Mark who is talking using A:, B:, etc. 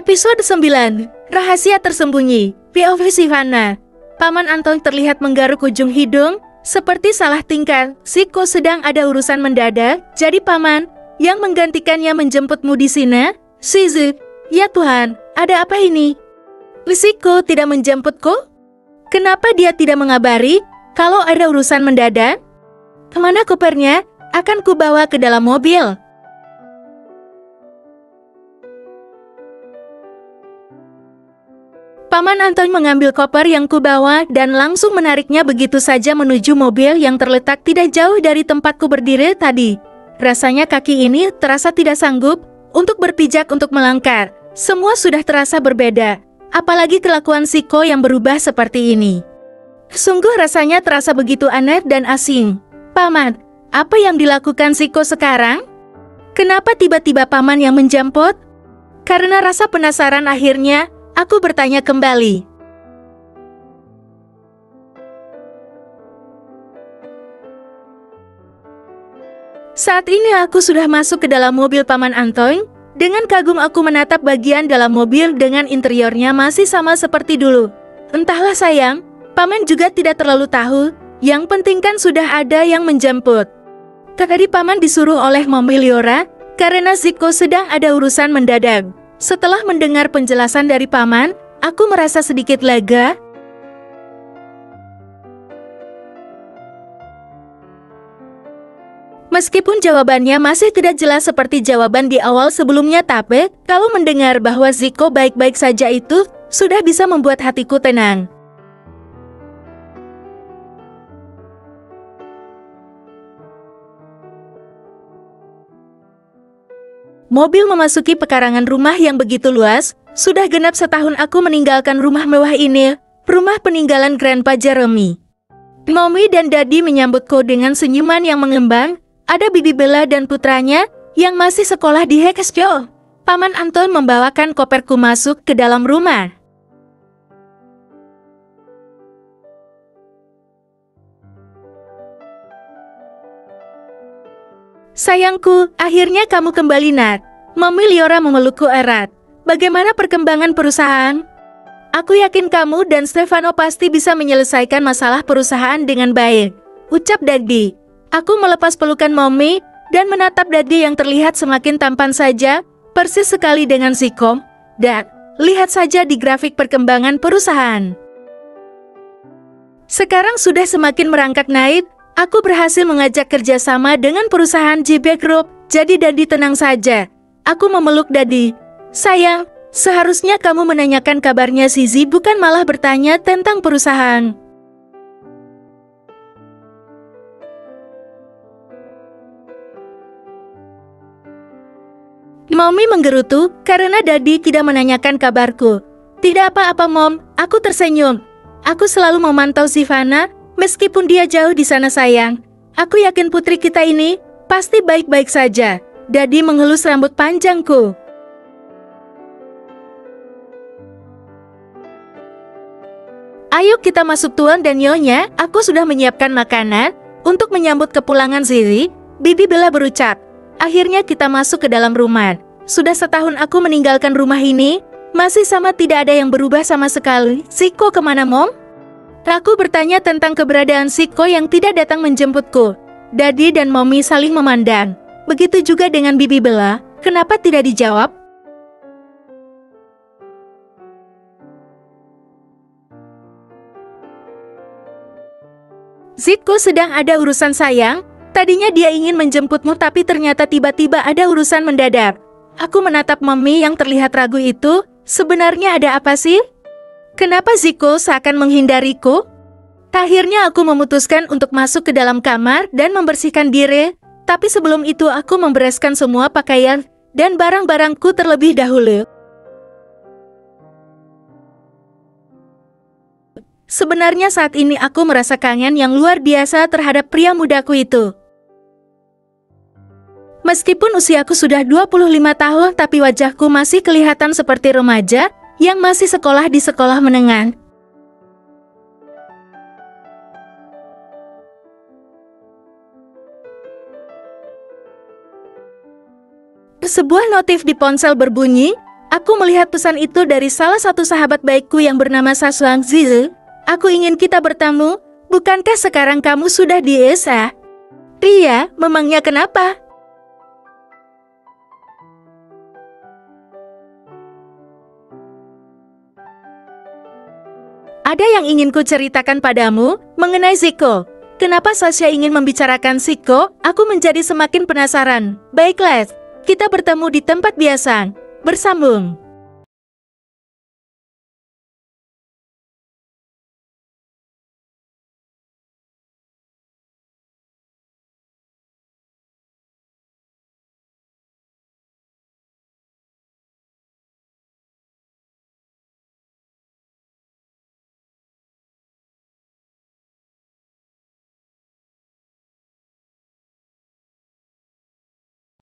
A: Episode 9, Rahasia Tersembunyi, POV Sivana. Paman Anton terlihat menggaruk ujung hidung, seperti salah tingkah. Ziko sedang ada urusan mendadak, jadi paman yang menggantikannya menjemputmu di sini. Shizu, ya Tuhan, ada apa ini? Ziko tidak menjemputku? Kenapa dia tidak mengabari kalau ada urusan mendadak? Kemana kopernya? Akan kubawa ke dalam mobil. Paman Anton mengambil koper yang kubawa dan langsung menariknya begitu saja menuju mobil yang terletak tidak jauh dari tempatku berdiri tadi. Rasanya kaki ini terasa tidak sanggup untuk berpijak untuk melangkah. Semua sudah terasa berbeda, apalagi kelakuan Ziko yang berubah seperti ini. Sungguh rasanya terasa begitu aneh dan asing. Paman, apa yang dilakukan Ziko sekarang? Kenapa tiba-tiba paman yang menjemput? Karena rasa penasaran akhirnya, aku bertanya kembali. Saat ini aku sudah masuk ke dalam mobil Paman Anton. Dengan kagum aku menatap bagian dalam mobil dengan interiornya masih sama seperti dulu. Entahlah sayang, Paman juga tidak terlalu tahu. Yang penting kan sudah ada yang menjemput. Tadi Paman disuruh oleh Mommy Liora karena Ziko sedang ada urusan mendadak. Setelah mendengar penjelasan dari Paman, aku merasa sedikit lega. Meskipun jawabannya masih tidak jelas seperti jawaban di awal sebelumnya, tapi kalau mendengar bahwa Ziko baik-baik saja itu sudah bisa membuat hatiku tenang. Mobil memasuki pekarangan rumah yang begitu luas. Sudah genap setahun aku meninggalkan rumah mewah ini, rumah peninggalan Grandpa Jeremy. Mommy dan Daddy menyambutku dengan senyuman yang mengembang. Ada Bibi Bella dan putranya yang masih sekolah di Hekesjo. Paman Anton membawakan koperku masuk ke dalam rumah. Sayangku, akhirnya kamu kembali, Nat. Mommy Liora memelukku erat. Bagaimana perkembangan perusahaan? Aku yakin kamu dan Stefano pasti bisa menyelesaikan masalah perusahaan dengan baik, ucap Daddy. Aku melepas pelukan Mommy dan menatap Daddy yang terlihat semakin tampan saja, persis sekali dengan Ziko. Dad, lihat saja di grafik perkembangan perusahaan. Sekarang sudah semakin merangkak naik. Aku berhasil mengajak kerjasama dengan perusahaan JB Group, jadi Daddy tenang saja. Aku memeluk Daddy. Sayang, seharusnya kamu menanyakan kabarnya Zizi, bukan malah bertanya tentang perusahaan. Mommy menggerutu karena Daddy tidak menanyakan kabarku. Tidak apa-apa, Mom, aku tersenyum. Aku selalu memantau Sivana. Meskipun dia jauh di sana sayang, aku yakin putri kita ini pasti baik-baik saja. Daddy mengelus rambut panjangku. Ayo kita masuk Tuan dan Nyonya, aku sudah menyiapkan makanan untuk menyambut kepulangan Zizi, Bibi Bella berucap. Akhirnya kita masuk ke dalam rumah. Sudah setahun aku meninggalkan rumah ini, masih sama tidak ada yang berubah sama sekali. Ziko kemana, Mom? Aku bertanya tentang keberadaan Ziko yang tidak datang menjemputku. Daddy dan Mommy saling memandang. Begitu juga dengan Bibi Bella. Kenapa tidak dijawab? Ziko sedang ada urusan sayang. Tadinya dia ingin menjemputmu tapi ternyata tiba-tiba ada urusan mendadak. Aku menatap Mommy yang terlihat ragu itu. Sebenarnya ada apa sih? Kenapa Ziko seakan menghindariku? Akhirnya aku memutuskan untuk masuk ke dalam kamar dan membersihkan diri. Tapi sebelum itu aku membereskan semua pakaian dan barang-barangku terlebih dahulu. Sebenarnya saat ini aku merasa kangen yang luar biasa terhadap pria mudaku itu. Meskipun usiaku sudah 25 tahun, tapi wajahku masih kelihatan seperti remaja yang masih sekolah di sekolah menengah. Sebuah notif di ponsel berbunyi. Aku melihat pesan itu dari salah satu sahabat baikku yang bernama Sasuang Zizi. Aku ingin kita bertemu. Bukankah sekarang kamu sudah di Esa? Iya, memangnya kenapa? Ada yang ingin ku ceritakan padamu mengenai Ziko. Kenapa Sasha ingin membicarakan Ziko? Aku menjadi semakin penasaran. Baiklah, kita bertemu di tempat biasa. Bersambung.